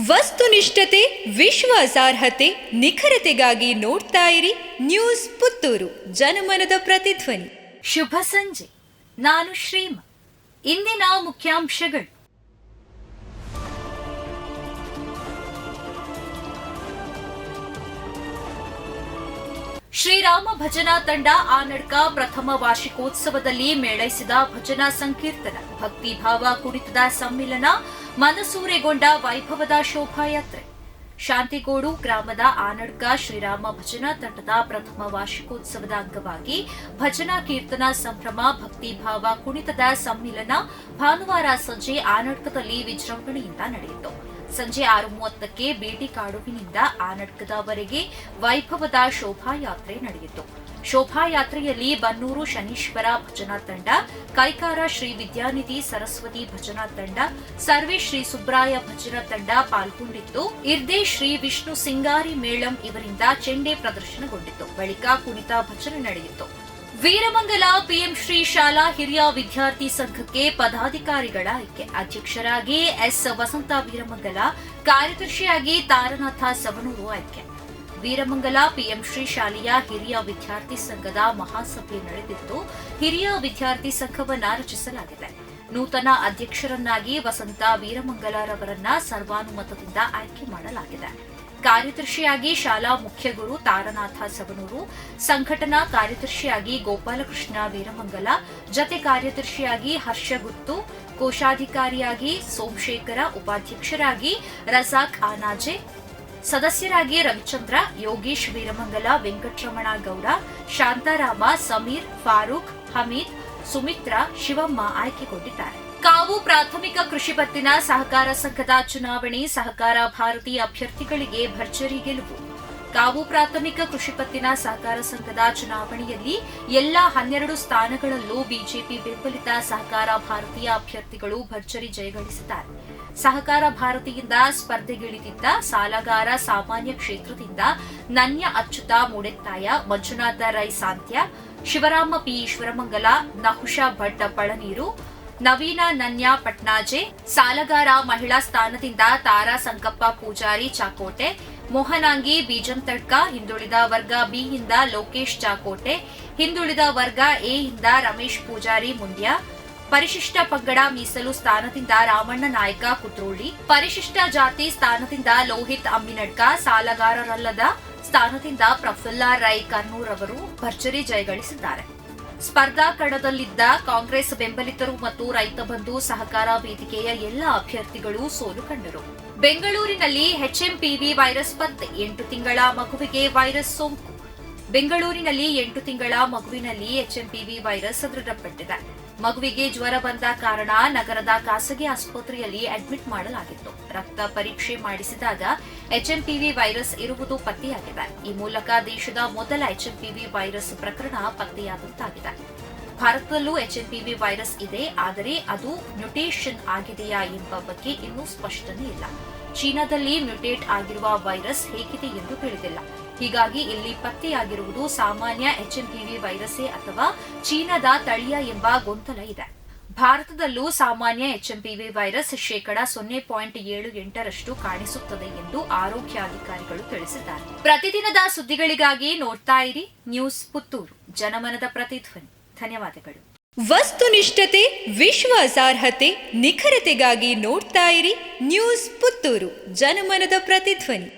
ವಸ್ತುನಿಷ್ಠತೆ, ವಿಶ್ವಾಸಾರ್ಹತೆ, ನಿಖರತೆಗಾಗಿ ನೋಡ್ತಾ ಇರಿ ನ್ಯೂಸ್ ಪುತ್ತೂರು, ಜನಮನದ ಪ್ರತಿಧ್ವನಿ. ಶುಭ ಸಂಜೆ. ನಾನು ಶ್ರೀಮಾ. ಇಂದಿನ ಮುಖ್ಯಾಂಶಗಳು: ಶ್ರೀರಾಮ ಭಜನಾ ತಂಡ ಆನಡ್ಕ ಪ್ರಥಮ ವಾರ್ಷಿಕೋತ್ಸವದಲ್ಲಿ ಮೇಳೈಸಿದ ಭಜನಾ ಸಂಕೀರ್ತನ, ಭಕ್ತಿಭಾವ ಕುಣಿತದ ಸಮ್ಮಿಲನ, ಮನಸೂರೆಗೊಂಡ ವೈಭವದ ಶೋಭಾಯಾತ್ರೆ. ಶಾಂತಿಗೋಡು ಗ್ರಾಮದ ಆನಡ್ಕ ಶ್ರೀರಾಮ ಭಜನಾ ತಂಡದ ಪ್ರಥಮ ವಾರ್ಷಿಕೋತ್ಸವದ ಅಂಗವಾಗಿ ಭಜನಾ ಕೀರ್ತನಾ ಸಂಭ್ರಮ, ಭಕ್ತಿಭಾವ ಕುಣಿತದ ಸಮ್ಮಿಲನ ಭಾನುವಾರ ಸಂಜೆ ಆನಡ್ಕದಲ್ಲಿ ವಿಜೃಂಭಣೆಯಿಂದ ನಡೆಯಿತು. ಸಂಜೆ 6:30ಕ್ಕೆ ಬೇಟಿಕಾಡುವಿನಿಂದ ಆನಡ್ಕದವರೆಗೆ ವೈಭವದ ಶೋಭಾಯಾತ್ರೆ ನಡೆಯಿತು. ಶೋಭಾಯಾತ್ರೆಯಲ್ಲಿ ಬನ್ನೂರು ಶನೀಶ್ವರ ಭಜನಾ ತಂಡ, ಕೈಕಾರ ಶ್ರೀ ವಿದ್ಯಾನಿಧಿ ಸರಸ್ವತಿ ಭಜನಾ ತಂಡ, ಸರ್ವೆ ಶ್ರೀ ಸುಬ್ರಾಯ ಭಜನಾ ತಂಡ ಪಾಲ್ಗೊಂಡಿದ್ದು, ಇರ್ದೆ ಶ್ರೀ ವಿಷ್ಣು ಸಿಂಗಾರಿ ಮೇಳಂ ಇವರಿಂದ ಚೆಂಡೆ ಪ್ರದರ್ಶನಗೊಂಡಿತು. ಬಳಿಕ ಕುಣಿತ ಭಜನೆ ನಡೆಯಿತು. ವೀರಮಂಗಲ ಪಿಎಂ ಶ್ರೀ ಶಾಲಾ ಹಿರಿಯ ವಿದ್ಯಾರ್ಥಿ ಸಂಘಕ್ಕೆ ಪದಾಧಿಕಾರಿಗಳ ಆಯ್ಕೆ. ಅಧ್ಯಕ್ಷರಾಗಿ ಎಸ್ ವಸಂತ ವೀರಮಂಗಲ, ಕಾರ್ಯದರ್ಶಿಯಾಗಿ ತಾರನಾಥ ಸವಣೂರು ಆಯ್ಕೆ. ವೀರಮಂಗಲ ಪಿಎಂ ಶ್ರೀ ಶಾಲೆಯ ಹಿರಿಯ ವಿದ್ಯಾರ್ಥಿ ಸಂಘದ ಮಹಾಸಭೆ ನಡೆದಿದ್ದು, ಹಿರಿಯ ವಿದ್ಯಾರ್ಥಿ ಸಂಘವನ್ನ ರಚಿಸಲಾಗಿದೆ. ನೂತನ ಅಧ್ಯಕ್ಷರನ್ನಾಗಿ ವಸಂತ ವೀರಮಂಗಲರವರನ್ನ ಸರ್ವಾನುಮತದಿಂದ ಆಯ್ಕೆ ಮಾಡಲಾಗಿದೆ. ಕಾರ್ಯದರ್ಶಿಯಾಗಿ ಶಾಲಾ ಮುಖ್ಯ ಗುರು ತಾರನಾಥ ಸವಣೂರು, ಸಂಘಟನಾ ಕಾರ್ಯದರ್ಶಿಯಾಗಿ ಗೋಪಾಲಕೃಷ್ಣ ವೀರಮಂಗಲ, ಜತೆ ಕಾರ್ಯದರ್ಶಿಯಾಗಿ ಹರ್ಷ ಗುತ್ತು, ಕೋಶಾಧಿಕಾರಿಯಾಗಿ ಸೋಮಶೇಖರ, ಉಪಾಧ್ಯಕ್ಷರಾಗಿ ರಜಾಕ್ ಆನಾಜೆ, ಸದಸ್ಯರಾಗಿ ರವಿಚಂದ್ರ, ಯೋಗೇಶ್ ವೀರಮಂಗಲ, ವೆಂಕಟರಮಣ ಗೌಡ, ಶಾಂತಾರಾಮ, ಸಮೀರ್, ಫಾರೂಕ್, ಹಮೀದ್, ಸುಮಿತ್ರಾ, ಶಿವಮ್ಮ ಆಯ್ಕೆಗೊಂಡಿದ್ದಾರೆ. ಕಾವು ಪ್ರಾಥಮಿಕ ಕೃಷಿ ಪತ್ತಿನ ಸಹಕಾರ ಸಂಘದ ಚುನಾವಣೆ, ಸಹಕಾರ ಭಾರತಿ ಅಭ್ಯರ್ಥಿಗಳಿಗೆ ಭರ್ಜರಿ ಗೆಲುವು. ಕಾವು ಪ್ರಾಥಮಿಕ ಕೃಷಿ ಪತ್ತಿನ ಸಹಕಾರ ಸಂಘದ ಚುನಾವಣೆಯಲ್ಲಿ ಎಲ್ಲಾ 12 ಸ್ಥಾನಗಳಲ್ಲೂ ಬಿಜೆಪಿ ಬೆಂಬಲಿತ ಸಹಕಾರ ಭಾರತೀಯ ಅಭ್ಯರ್ಥಿಗಳು ಭರ್ಜರಿ ಜಯಗಳಿಸಿದ್ದಾರೆ. ಸಹಕಾರ ಭಾರತಿಯಿಂದ ಸ್ಪರ್ಧೆಗಿಳಿದಿದ್ದ ಸಾಲಗಾರ ಸಾಮಾನ್ಯ ಕ್ಷೇತ್ರದಿಂದ ನನ್ಯ ಅಚ್ಯುತ ಮೂಡೆತ್ತಾಯ, ಮಂಜುನಾಥ ರೈ ಸಾಂತ್ಯ, ಶಿವರಾಮ ಪಿ ಈಶ್ವರಮಂಗಲ, ನಹುಷಾ ಭಟ್ ಪಳನೀರು, ನವೀನ ನನ್ಯ ಪಟ್ನಾಜೆ, ಸಾಲಗಾರ ಮಹಿಳಾ ಸ್ಥಾನದಿಂದ ತಾರಾ ಸಂಕಪ್ಪ ಪೂಜಾರಿ ಚಾಕೋಟೆ, ಮೋಹನಾಂಗಿ ಬೀಜಂತಡ್ಕ, ಹಿಂದುಳಿದ ವರ್ಗ ಬಿಯಿಂದ ಲೋಕೇಶ್ ಚಾಕೋಟೆ, ಹಿಂದುಳಿದ ವರ್ಗ ಎಯಿಂದ ರಮೇಶ್ ಪೂಜಾರಿ ಮುಂಡ್ಯ, ಪರಿಶಿಷ್ಟ ಪಂಗಡ ಮೀಸಲು ಸ್ಥಾನದಿಂದ ರಾಮಣ್ಣ ನಾಯಕ ಕುತ್ರೋಳಿ, ಪರಿಶಿಷ್ಟ ಜಾತಿ ಸ್ಥಾನದಿಂದ ಲೋಹಿತ್ ಅಮ್ಮಿನಡ್ಕ, ಸಾಲಗಾರರಲ್ಲದ ಸ್ಥಾನದಿಂದ ಪ್ರಫುಲ್ಲ ರೈ ಕರ್ನೂರ್ ಅವರು ಭರ್ಜರಿ ಜಯಗಳಿಸಿದ್ದಾರೆ. ಸ್ಪರ್ಧಾ ಕಣದಲ್ಲಿದ್ದ ಕಾಂಗ್ರೆಸ್ ಬೆಂಬಲಿತರು ಮತ್ತು ರೈತ ಬಂಧು ಸಹಕಾರ ವೇದಿಕೆಯ ಎಲ್ಲ ಅಭ್ಯರ್ಥಿಗಳು ಸೋಲು ಕಂಡರು. ಬೆಂಗಳೂರಿನಲ್ಲಿ ಎಚ್ಎಂಪಿವಿ ವೈರಸ್ ಪತ್ತೆ, 8 ತಿಂಗಳ ಮಗುವಿಗೆ ವೈರಸ್ ಸೋಂಕು. ಬೆಂಗಳೂರಿನಲ್ಲಿ 8 ತಿಂಗಳ ಮಗುವಿನಲ್ಲಿ ಎಚ್ಎಂಪಿವಿ ವೈರಸ್ ದೃಢಪಟ್ಟಿದೆ. ಮಗುವಿಗೆ ಜ್ವರ ಬಂದ ಕಾರಣ ನಗರದ ಖಾಸಗಿ ಆಸ್ಪತ್ರೆಯಲ್ಲಿ ಅಡ್ಮಿಟ್ ಮಾಡಲಾಗಿತ್ತು. ರಕ್ತ ಪರೀಕ್ಷೆ ಮಾಡಿಸಿದಾಗ ಎಚ್ಎಂಪಿವಿ ವೈರಸ್ ಇರುವುದು ಪತ್ತೆಯಾಗಿದೆ. ಈ ಮೂಲಕ ದೇಶದ ಮೊದಲ ಎಚ್ಎಂಪಿವಿ ವೈರಸ್ ಪ್ರಕರಣ ಪತ್ತೆಯಾದಂತಾಗಿದೆ. ಭಾರತದಲ್ಲೂ ಎಚ್ಎಂಪಿವಿ ವೈರಸ್ ಇದೆ, ಆದರೆ ಅದು ಮ್ಯುಟೇಷನ್ ಆಗಿದೆಯಾ ಎಂಬ ಬಗ್ಗೆ ಇನ್ನೂ ಸ್ಪಷ್ಟನೆ ಇಲ್ಲ. ಚೀನಾದಲ್ಲಿ ಮ್ಯುಟೇಟ್ ಆಗಿರುವ ವೈರಸ್ ಹೇಗಿದೆ ಎಂದು ತಿಳಿದಿಲ್ಲ. ಹೀಗಾಗಿ ಇಲ್ಲಿ ಪತ್ತೆಯಾಗಿರುವುದು ಸಾಮಾನ್ಯ ಎಚ್ಎಂಪಿವಿ ವೈರಸ್ಸೇ ಅಥವಾ ಚೀನಾದ ತಳಿಯ ಎಂಬ ಗೊಂದಲ ಇದೆ. ಭಾರತದಲ್ಲೂ ಸಾಮಾನ್ಯ ಎಚ್ಎಂಪಿವಿ ವೈರಸ್ 0.78% ಕಾಣಿಸುತ್ತದೆ ಎಂದು ಆರೋಗ್ಯಾಧಿಕಾರಿಗಳು ತಿಳಿಸಿದ್ದಾರೆ. ಪ್ರತಿದಿನದ ಸುದ್ದಿಗಳಿಗಾಗಿ ನೋಡ್ತಾ ಇರಿ ನ್ಯೂಸ್ ಪುತ್ತೂರು, ಜನಮನದ ಪ್ರತಿಧ್ವನಿ. ಧನ್ಯವಾದಗಳು. ವಸ್ತುನಿಷ್ಠತೆ, ವಿಶ್ವಾಸಾರ್ಹತೆ, ನಿಖರತೆಗಾಗಿ ನೋಡ್ತಾ ಇರಿ ನ್ಯೂಸ್ ಪುತ್ತೂರು, ಜನಮನದ ಪ್ರತಿಧ್ವನಿ.